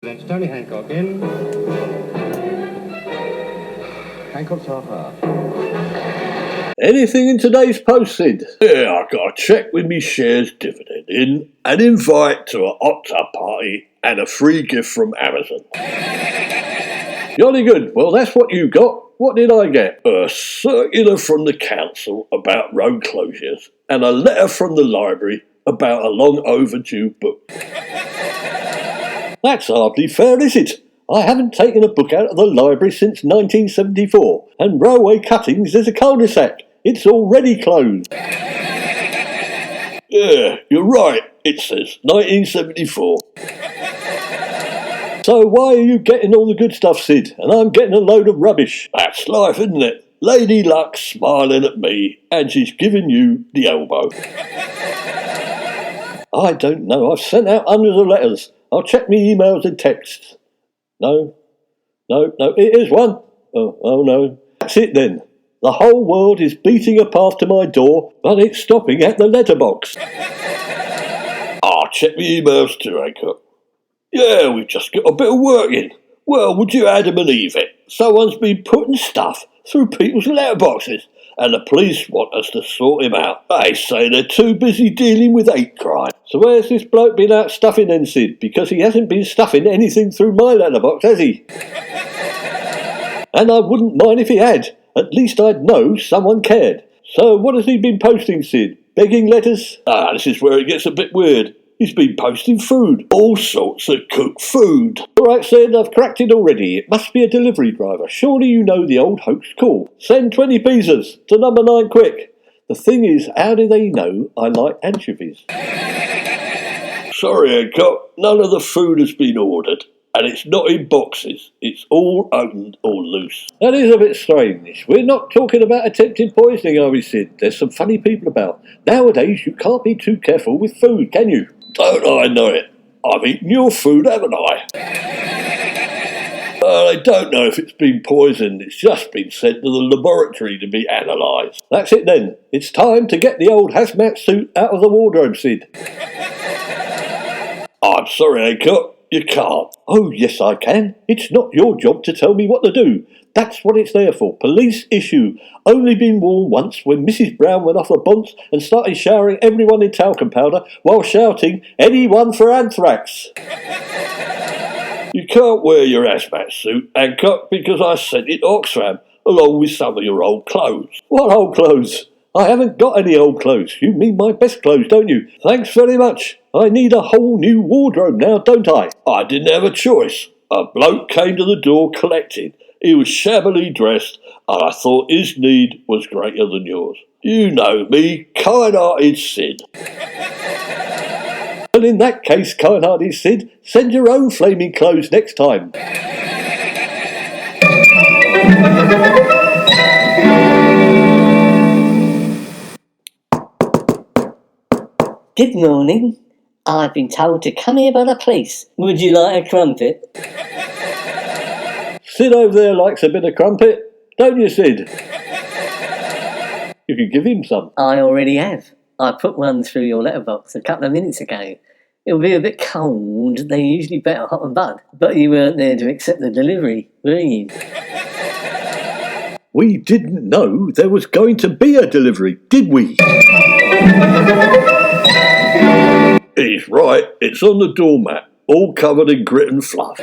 That's Tony Hancock in. Hancock's half hour. Anything in today's post, Sid? Yeah, I got a cheque with me shares dividend in, an invite to a hot tub party, and a free gift from Amazon. Jolly good. Well, that's what you got. What did I get? A circular from the council about road closures, and a letter from the library about a long overdue book. That's hardly fair, is it? I haven't taken a book out of the library since 1974, and railway cuttings is a cul-de-sac. It's already closed. Yeah, you're right, it says 1974. So why are you getting all the good stuff, Sid, and I'm getting a load of rubbish? That's life, isn't it? Lady Luck's smiling at me, and she's giving you the elbow. I don't know, I've sent out hundreds of letters. I'll check me emails and texts. No, it is one. Oh no. That's it then. The whole world is beating a path to my door, but it's stopping at the letterbox. I'll check my emails too, Hancock. Yeah, we've just got a bit of work in. Well, would you Adam believe it? Someone's been putting stuff through people's letterboxes, and the police want us to sort him out. They say they're too busy dealing with hate crime. So where's this bloke been out stuffing then, Sid? Because he hasn't been stuffing anything through my letterbox, has he? And I wouldn't mind if he had. At least I'd know someone cared. So what has he been posting, Sid? Begging letters? This is where it gets a bit weird. He's been posting food. All sorts of cooked food. All right, Sid, I've cracked it already. It must be a delivery driver. Surely you know the old hoax call. Send 20 pizzas to number 9 quick. The thing is, how do they know I like anchovies? Sorry, Hancock. None of the food has been ordered. And it's not in boxes. It's all opened or loose. That is a bit strange. We're not talking about attempted poisoning, are we, Sid? There's some funny people about. Nowadays, you can't be too careful with food, can you? Don't I know it? I've eaten your food, haven't I? I don't know if it's been poisoned. It's just been sent to the laboratory to be analysed. That's it then. It's time to get the old hazmat suit out of the wardrobe, Sid. I'm sorry, Hancock. You can't. Oh, yes, I can. It's not your job to tell me what to do. That's what it's there for. Police issue. Only been worn once when Mrs. Brown went off her bonds and started showering everyone in talcum powder while shouting, "Anyone for anthrax?" You can't wear your hazmat suit, Hancock, because I sent it to Oxfam along with some of your old clothes. What old clothes? I haven't got any old clothes. You mean my best clothes, don't you? Thanks very much. I need a whole new wardrobe now, don't I? I didn't have a choice. A bloke came to the door collecting. He was shabbily dressed, and I thought his need was greater than yours. You know me, kind-hearted Sid. Well, in that case, kind-hearted Sid, send your own flaming clothes next time. Good morning. I've been told to come here by the police. Would you like a crumpet? Sid over there likes a bit of crumpet, don't you, Sid? You could give him some. I already have. I put one through your letterbox a couple of minutes ago. It'll be a bit cold. They're usually better hot and bud. But you weren't there to accept the delivery, were you? We didn't know there was going to be a delivery, did we? He's right, it's on the doormat, all covered in grit and fluff.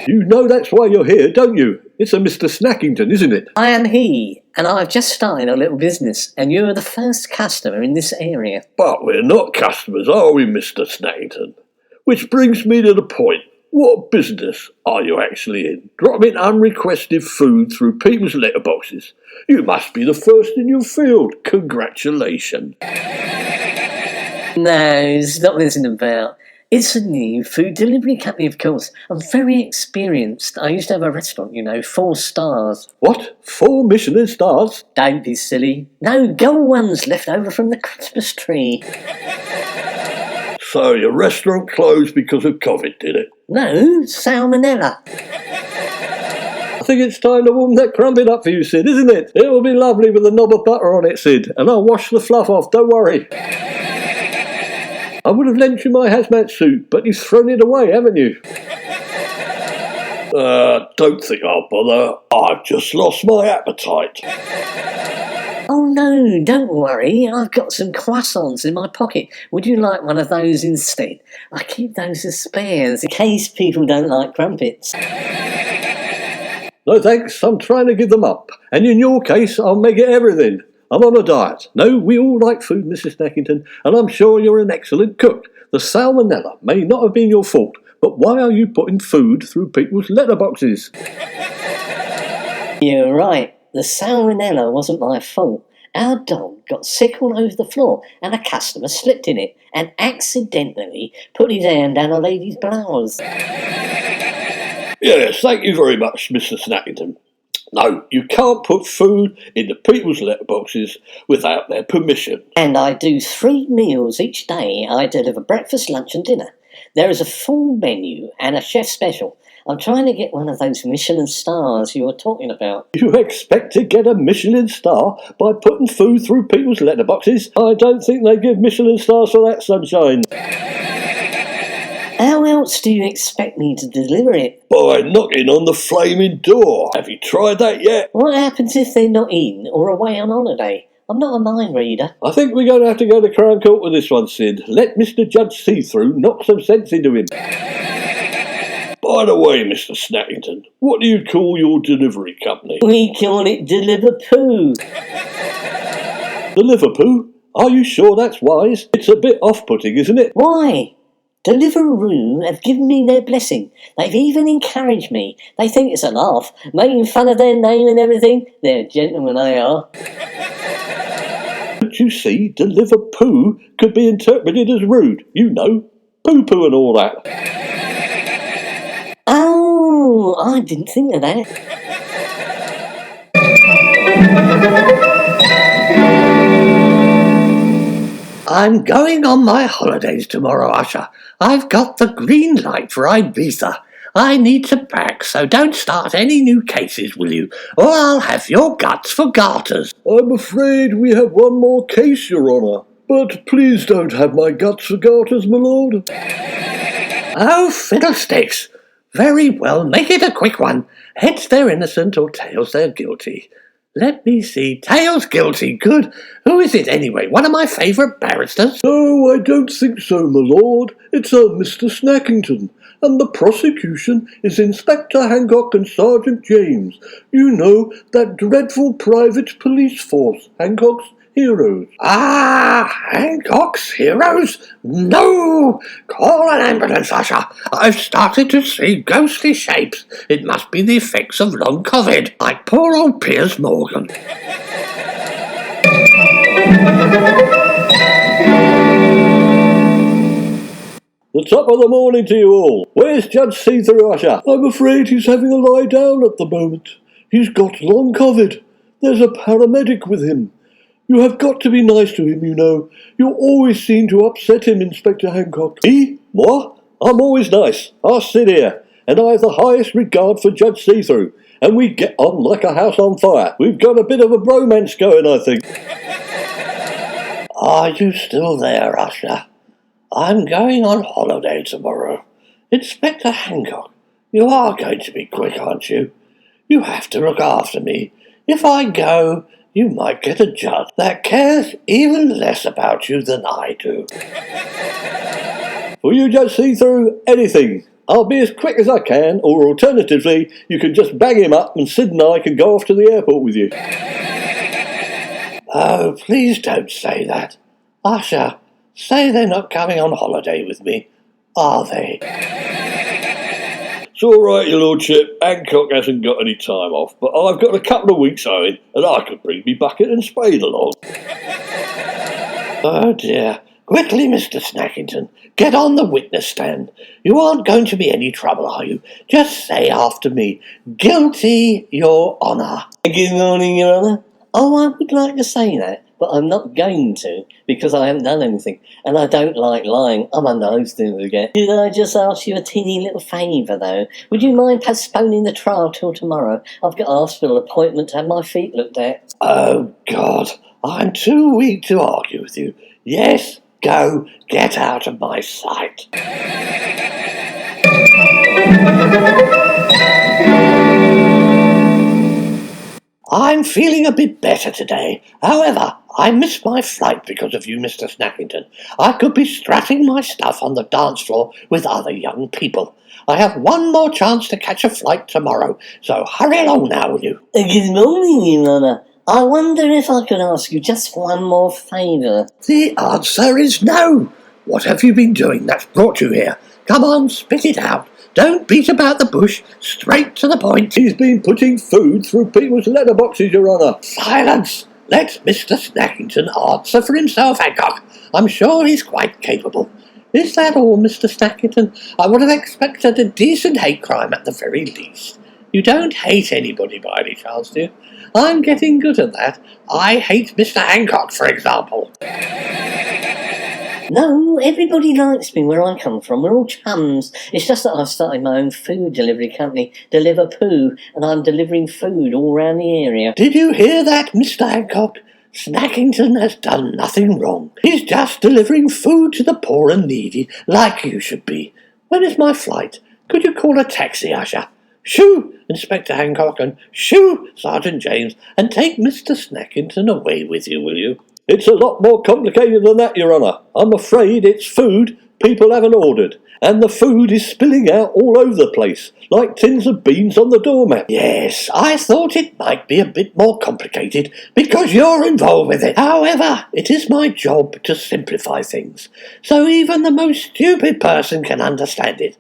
You know that's why you're here, don't you? It's a Mr. Snackington, isn't it? I am he, and I've just started a little business, and you're the first customer in this area. But we're not customers, are we, Mr. Snackington? Which brings me to the point. What business are you actually in? Dropping unrequested food through people's letterboxes. You must be the first in your field. Congratulations. No, stop messing about. It's a new food delivery company, of course. I'm very experienced. I used to have a restaurant, 4 stars. What? 4 Michelin stars? Don't be silly. No, gold ones left over from the Christmas tree. So your restaurant closed because of COVID, did it? No, salmonella. I think it's time to warm that crumpet up for you, Sid, isn't it? It will be lovely with a knob of butter on it, Sid, and I'll wash the fluff off, don't worry. I would have lent you my hazmat suit, but you've thrown it away, haven't you? Don't think I'll bother. I've just lost my appetite. Oh no, don't worry, I've got some croissants in my pocket. Would you like one of those instead? I keep those as spares in case people don't like crumpets. No thanks, I'm trying to give them up. And in your case, I'll make it everything. I'm on a diet. No, we all like food, Mrs. Snackington, and I'm sure you're an excellent cook. The salmonella may not have been your fault, but why are you putting food through people's letterboxes? You're right, the salmonella wasn't my fault. Our dog got sick all over the floor and a customer slipped in it and accidentally put his hand down a lady's blouse. Yes, thank you very much, Mr. Snackington. No, you can't put food into people's letterboxes without their permission. And I do 3 meals each day. I deliver breakfast, lunch and dinner. There is a full menu and a chef special. I'm trying to get one of those Michelin stars you were talking about. You expect to get a Michelin star by putting food through people's letterboxes? I don't think they give Michelin stars for that, sunshine. How else do you expect me to deliver it? By knocking on the flaming door. Have you tried that yet? What happens if they're not in or away on holiday? I'm not a mind reader. I think we're going to have to go to Crown Court with this one, Sid. Let Mr. Judge See-Through knock some sense into him. By the way, Mr. Snackington, what do you call your delivery company? We call it DELIVERPOO. DELIVERPOO? Are you sure that's wise? It's a bit off-putting, isn't it? Why? Deliveroo have given me their blessing. They've even encouraged me. They think it's a laugh, making fun of their name and everything. They're gentlemen, they are. Don't you see, DELIVERPOO could be interpreted as rude. You know, poo-poo and all that. Oh, I didn't think of that. I'm going on my holidays tomorrow, Usher. I've got the green light for Ibiza. I need to pack, so don't start any new cases, will you? Or I'll have your guts for garters. I'm afraid we have one more case, Your Honour. But please don't have my guts for garters, my lord. Oh, fiddlesticks. Very well, make it a quick one. Heads they're innocent or tails they're guilty. Let me see. Tails guilty. Good. Who is it anyway? One of my favourite barristers? No, I don't think so, my lord. It's Mr. Snackington. And the prosecution is Inspector Hancock and Sergeant James. You know, that dreadful private police force, Hancock's Heroes. Ah, Hancock's Heroes? No! Call an ambulance, Usher. I've started to see ghostly shapes. It must be the effects of long COVID, like poor old Piers Morgan. The top of the morning to you all. Where's Judge See-Through, Usher? I'm afraid he's having a lie down at the moment. He's got long COVID. There's a paramedic with him. You have got to be nice to him, you know. You always seem to upset him, Inspector Hancock. Me? What? I'm always nice. I'll sit here. And I have the highest regard for Judge See-Through. And we get on like a house on fire. We've got a bit of a bromance going, I think. Are you still there, Usher? I'm going on holiday tomorrow. Inspector Hancock, you are going to be quick, aren't you? You have to look after me. If I go, you might get a judge that cares even less about you than I do. Will you Judge See-Through? Anything. I'll be as quick as I can, or alternatively, you can just bang him up and Sid and I can go off to the airport with you. Oh, please don't say that. Usher, say they're not coming on holiday with me, are they? It's all right, your lordship. Hancock hasn't got any time off, but I've got a couple of weeks owing, and I could bring me bucket and spade along. Oh dear. Quickly, Mr. Snackington, get on the witness stand. You aren't going to be any trouble, are you? Just say after me, guilty, Your Honour. Good morning, Your Honour. Oh, I would like to say that, but I'm not going to, because I haven't done anything, and I don't like lying. I'm under oath to again. Did I just ask you a teeny little favour, though? Would you mind postponing the trial till tomorrow? I've got a hospital appointment to have my feet looked at. Oh, God, I'm too weak to argue with you. Yes, Go, get out of my sight. I'm feeling a bit better today. However, I missed my flight because of you, Mr. Snackington. I could be strutting my stuff on the dance floor with other young people. I have one more chance to catch a flight tomorrow, so hurry along now, will you? Good morning, Your Honour. I wonder if I could ask you just one more favour. The answer is no. What have you been doing that's brought you here? Come on, spit it out. Don't beat about the bush. Straight to the point. He's been putting food through people's letterboxes, Your Honour. Silence. Let Mr. Snackington answer for himself, Hancock. I'm sure he's quite capable. Is that all, Mr. Snackington? I would have expected a decent hate crime at the very least. You don't hate anybody by any chance, do you? I'm getting good at that. I hate Mr. Hancock, for example. No, everybody likes me where I come from. We're all chums. It's just that I've started my own food delivery company, DELIVERPOO, and I'm delivering food all around the area. Did you hear that, Mr. Hancock? Snackington has done nothing wrong. He's just delivering food to the poor and needy, like you should be. When is my flight? Could you call a taxi, usher? Shoo, Inspector Hancock, and shoo, Sergeant James, and take Mr. Snackington away with you, will you? It's a lot more complicated than that, Your Honour. I'm afraid it's food people haven't ordered, and the food is spilling out all over the place, like tins of beans on the doormat. Yes, I thought it might be a bit more complicated, because you're involved with it. However, it is my job to simplify things, so even the most stupid person can understand it.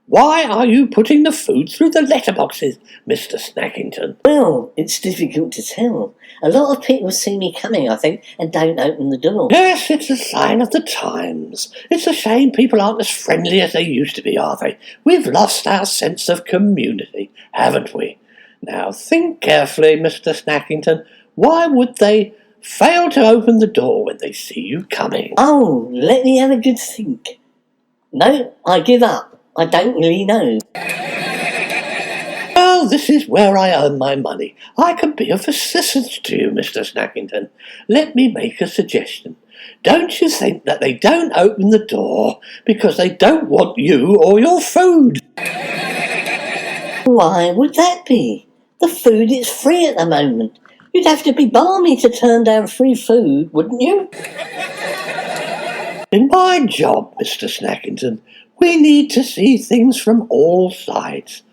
Why are you putting the food through the letterboxes, Mr. Snackington? Well, it's difficult to tell. A lot of people see me coming, I think, and don't open the door. Yes, it's a sign of the times. It's a shame people aren't as friendly as they used to be, are they? We've lost our sense of community, haven't we? Now think carefully, Mr. Snackington. Why would they fail to open the door when they see you coming? Oh, let me have a good think. No, I give up. I don't really know. Well, this is where I earn my money. I can be of assistance to you, Mr. Snackington. Let me make a suggestion. Don't you think that they don't open the door because they don't want you or your food? Why would that be? The food is free at the moment. You'd have to be balmy to turn down free food, wouldn't you? In my job, Mr. Snackington, we need to see things from all sides.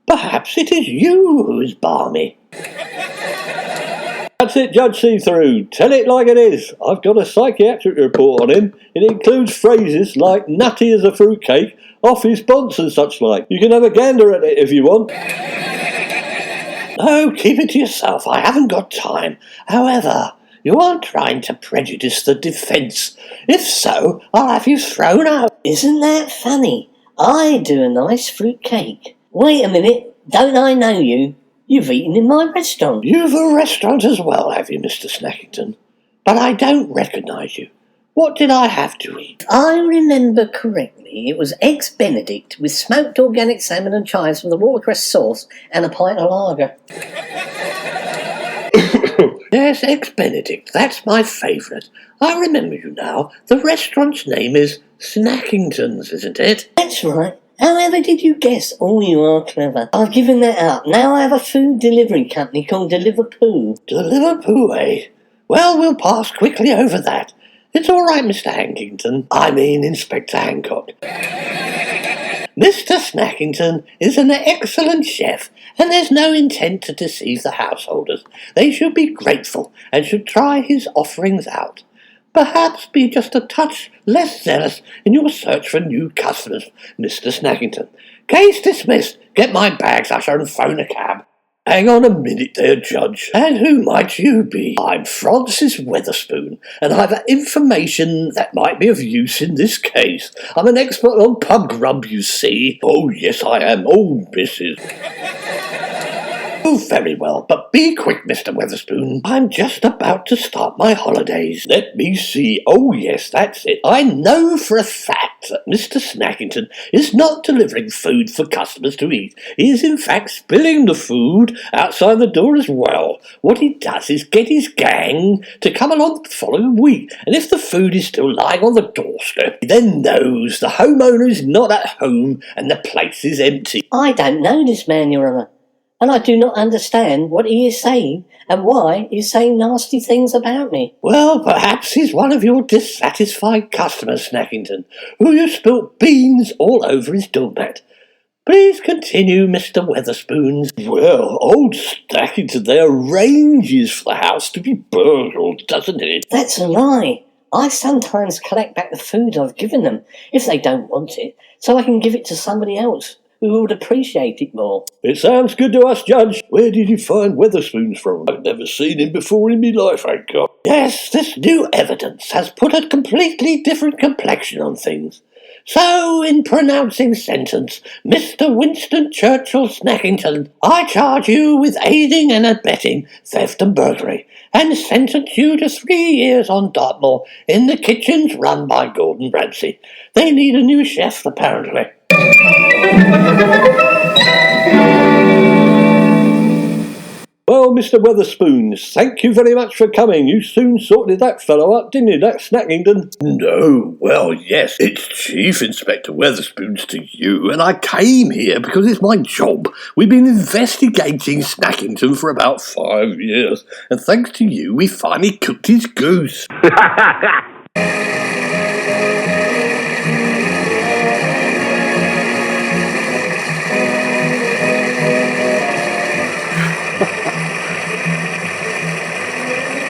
Perhaps it is you who is balmy. That's it, Judge See-Through. Tell it like it is. I've got a psychiatric report on him. It includes phrases like nutty as a fruitcake, off his bonds and such like. You can have a gander at it if you want. No, keep it to yourself. I haven't got time. However, you aren't trying to prejudice the defence. If so, I'll have you thrown out. Isn't that funny? I do a nice fruit cake. Wait a minute, don't I know you? You've eaten in my restaurant. You've a restaurant as well, have you, Mr. Snackington? But I don't recognise you. What did I have to eat? If I remember correctly, it was eggs Benedict with smoked organic salmon and chives with a watercress sauce and a pint of lager. Yes, Eggs Benedict, that's my favourite. I remember you now. The restaurant's name is Snackington's, isn't it? That's right. However did you guess? Oh, you are clever. I've given that up. Now I have a food delivery company called DELIVERPOO. DELIVERPOO, eh? Well, we'll pass quickly over that. It's all right, Mr. Hankington. I mean, Inspector Hancock. Mr. Snackington is an excellent chef, and there's no intent to deceive the householders. They should be grateful and should try his offerings out. Perhaps be just a touch less zealous in your search for new customers, Mr. Snackington. Case dismissed. Get my bags, usher, and phone a cab. Hang on a minute there, Judge. And who might you be? I'm Francis Weatherspoon, and I've information that might be of use in this case. I'm an expert on pub grub, you see. Oh, yes, I am. Oh, Mrs. Oh, very well, but be quick, Mr. Weatherspoon. I'm just about to start my holidays. Let me see. Oh, yes, that's it. I know for a fact that Mr. Snackington is not delivering food for customers to eat. He is, in fact, spilling the food outside the door as well. What he does is get his gang to come along the following week, and if the food is still lying on the doorstep, he then knows the homeowner is not at home and the place is empty. I don't know this man, Your Honour, and I do not understand what he is saying and why he's saying nasty things about me. Well, perhaps he's one of your dissatisfied customers, Snackington, who you spilt beans all over his doormat. Please continue, Mr. Weatherspoons. Well, old Snackington there arranges for the house to be burgled, doesn't it? That's a lie. I sometimes collect back the food I've given them if they don't want it, so I can give it to somebody else who would appreciate it more. It sounds good to us, Judge. Where did you find Weatherspoons from? I've never seen him before in my life, Hancock. Yes, this new evidence has put a completely different complexion on things. So, in pronouncing sentence, Mr. Winston Churchill Snackington, I charge you with aiding and abetting theft and burglary, and sentence you to 3 years on Dartmoor in the kitchens run by Gordon Ramsay. They need a new chef, apparently. Well, Mr. Weatherspoons, thank you very much for coming. You soon sorted that fellow up, didn't you, that Snackington? No, well, yes, it's Chief Inspector Weatherspoons to you, and I came here because it's my job. We've been investigating Snackington for about 5 years, and thanks to you, we finally cooked his goose.